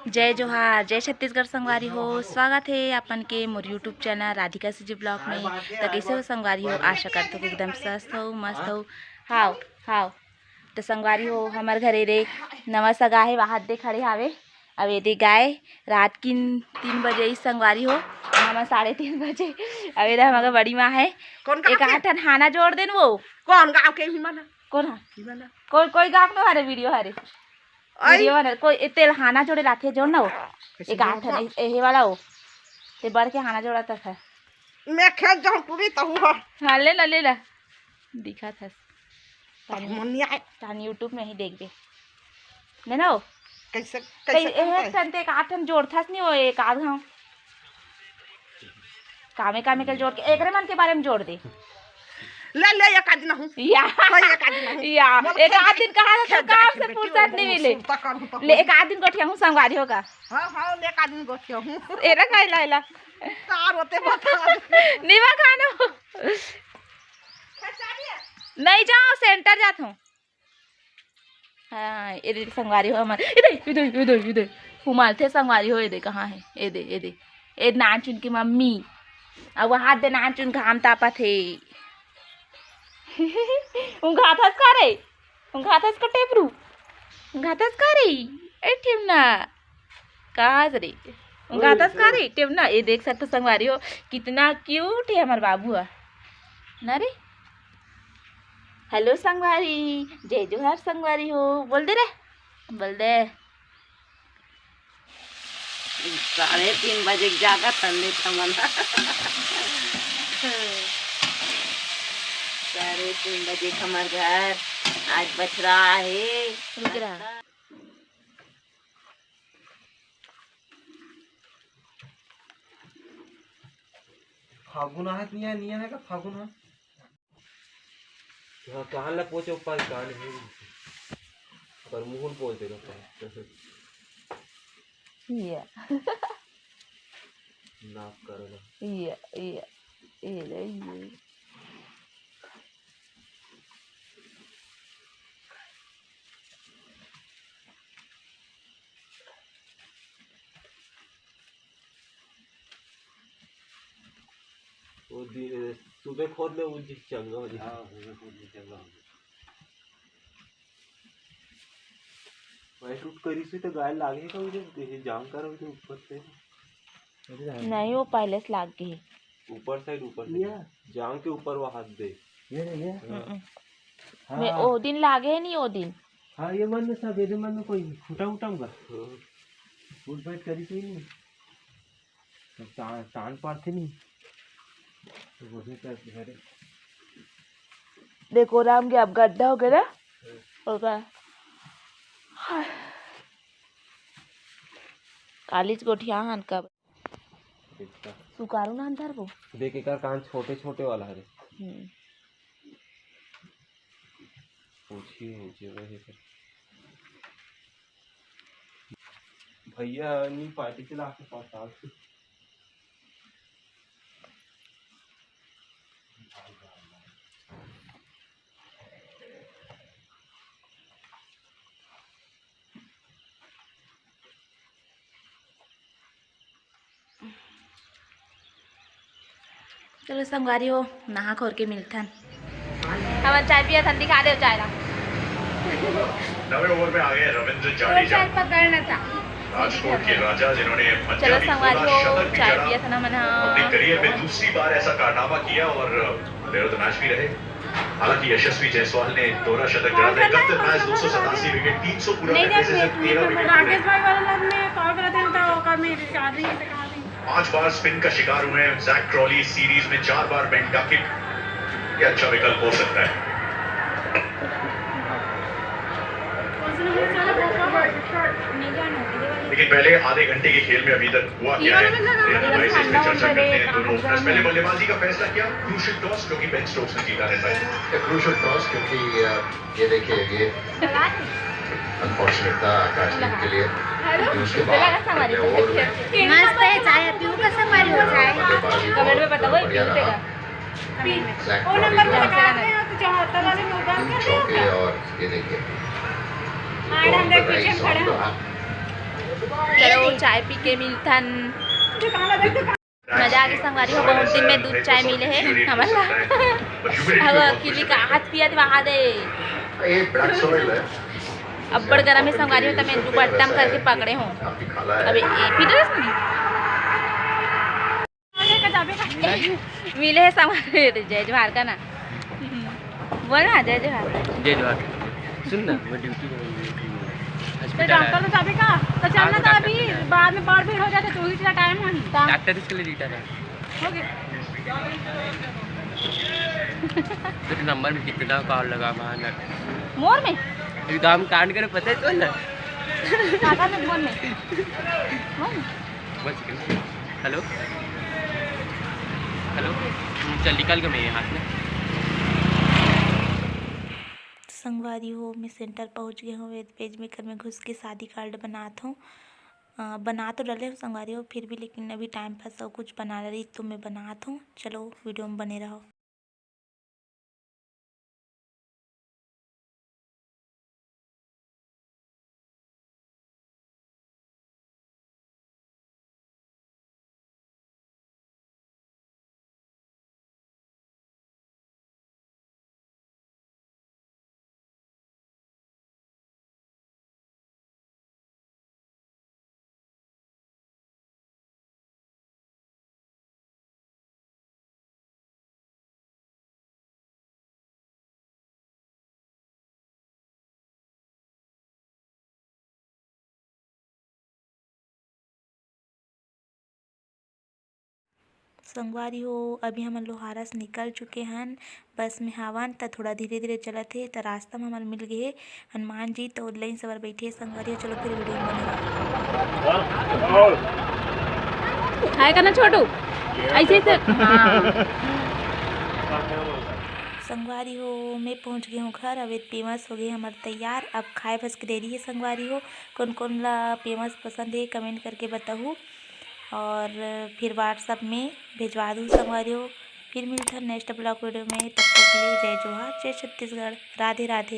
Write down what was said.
जय जोहार, जय छत्तीसगढ़ संगवारी हो। स्वागत है अपन के मोर YouTube channel Radhika CG blog में। तो कैसे हो संगवारी हो? आशा करते हो एकदम स्वस्थ हो, मस्त हो। हाओ हाओ तो संगवारी हो, हमारे घरे रे नवा सगा है वहाँ दे खड़े हावे। अब ये दे गाय रात की 3 बजे ही संगवारी हो, हम 3:30 बजे। अब ये हमारा बड़ी माँ है एक आठन हाना जोड़ देन। वो कौन गाँव के ही माना कौन है? कोई गाँव में हरे वीडियो हरे कोई तेल हाना जोड़े लाथे जोड़ ना हो एक आठ ये वाला हो ते बढ़ के हाना जोड़ा था। मैं खेत जाऊं पूरी तो हूं। हाँ ले ला दिखा था मुनिया तानी यूट्यूब में ही देख दे ने ना हो कैसे एक संते एक आठन जोड़ था नहीं। वो एक आध गाँव कामे कल जोड़ के एक मन के बारे में जोड़ दे। ले एक आदमी हूं या एक आध दिन कहा था काम से फुर्सत नहीं मिले ले एक आध दिन गोठिया हूं संगवारी होगा। हां ले एक आदमी गोठिया हूं एरा खाई लाइला तार होते बता निवा खानो नहीं जाओ सेंटर जात हूं। हां ये संगवारी हो हमारे इधर हुमाल थे संगवारी हो। ये दे कहां है? ये दे ए नाचुन की मम्मी अब वहां दे नाचुन घाम तापा थे घाथस का रे घाथस का टेपरू घाथस का रे ए टिमना कहाँ रे घाथस का रे टिमना। ये देख सकते संगवारी हो कितना क्यूट है हमारे बाबू है ना रे। हेलो संगवारी, जय जोहार संगवारी हो। बोल दे 3:30 बजे जागा तल्ले थमना 3:30 बजे हमार घर आज बच रहा है। रुक रहा फागुन आहे नहीं है का फागुन है हाँ कहाँ ला पोचे ऊपर कान है पर मुहन पोचे का ये नाक करेगा ये वो सुबह खोद ले उजी चंगा हो जाए। हाँ सुबह खोद ले चंगा हो जाए। वही टूट करी से तो गाय लागे का उजे जाम कर उजे ऊपर से नहीं वो पहले से लाग गई ऊपर साइड जाम के ऊपर वो हाथ दे ये मैं ओ दिन लागे नहीं ओ दिन। हाँ ये मन में सब ये मन में कोई फूटा उठाऊंगा फूट बैठ करी से नहीं तान पार थे नहीं तो वही कर देखो राम के अब गड्ढा हो गया ना होगा कालीज गोठिया हन कब सुकारू ना अंदर वो देख एक कान छोटे छोटे वाला है पूछिए नीचे वही कर भैया नहीं पार्टी चला के पास आ चलो संगवारी हो नहा खोर के मिलथन हम चाय पिया थन दिखा दे चाय ला नवे ओवर में आ गए रविंद्र जाडेजा पकड़ना था राजकोट के राजा जिन्होंने चलो संगवारी हो चाय पिया था ना मना अपने करियर में दूसरी बार ऐसा कारनामा किया और प्लेयर ऑफ द मैच भी रहे। हालांकि यशस्वी जायसवाल ने दोहरा शतक जड़ा था। 31 मैच 287 विकेट 300 पूरा करने से सिर्फ 13 विकेट राकेश भाई वाला ने कॉल करा था तो का मेरी शादी से कहा थी 5 बार स्पिन का शिकार हुए हैं जैक क्रॉली। सीरीज में 4 बार बेंट डकिट ये अच्छा विकल्प हो सकता है। लेकिन पहले आधे घंटे के खेल में अभी तक हुआ क्या है इसमें चर्चा करते हैं। दोनों ओपनर्स पहले बल्लेबाजी का फैसला किया क्रूशियल टॉस जो कि बेन स्टोक्स ने जीता है। क्रूशियल टॉस क्योंकि ये देखिए ये अनफॉर्चुनेट था आकाश टीम के लिए। उसके बाद मस्त है चाय पीऊ का संगवारी हो जाए कमेंट में बताओ पीऊगा ओ नंबर पे लगाते हैं तो 74 वाले में उतार के चौके और ये देखिए चलो चाय पी के मिलथन। मजा आ गई संगवारी हो, बहुत दिन में दूध चाय मिले है हमारा। अब अकेली का हाथ पिया वहा दे अब्बड़ गरम है संगवारी हो, तो मैं दुपट्टा में करके पकड़े हूँ। अबे पीटर मिले है संगवारी। जय जोहार का ना बोल ना, जय जोहार। जय जोहार। सुन ना, मैं ड्यूटी तो डॉक्टर तो जाबे का तो चलना था अभी, बाद में बड़ भीड़ हो जाते तो ही टाइम नहीं डॉक्टर इसके लिए रीटा है। हो गया। तो नंबर में कितना कॉल लगा वहाँ मोर में काम कांड करे पता है तो ना। काका में मोर में बस हेलो हेलो चल निकल के मेरे हाथ में। संगवारी हो, मैं सेंटर पहुंच गया हूँ। वेब पेज में घर में घुस के शादी कार्ड बनाता हूँ। बना तो डले हूँ संगवारी हो, फिर भी लेकिन अभी टाइम पास सब कुछ बना रही तो मैं बनाता हूँ। चलो वीडियो में बने रहो। संगवारी हो, अभी हमन लोहारा से निकल चुके हैं। बस में हवन तो थोड़ा धीरे धीरे चलत है, तो रास्ता में हमारे मिल गए हनुमान जी, तो लाइन सवार बैठे संगवारी हो। चलो फिर वीडियो में बने रहो। हाय करना छोटू ऐसे से। संगवारी हो, मैं पहुंच गई हूँ घर। अब फेमस हो गए हमारे तैयार। अब खाए बस की देरी है संगवारी हो। कौन कौन ला फेमस पसंद है कमेंट करके बताऊँ, और फिर व्हाट्सअप में भिजवा दूँ संगवारी हो। फिर मिलता है नेक्स्ट ब्लॉग वीडियो में। तब तक के लिए जय जोहार, जय छत्तीसगढ़, राधे राधे।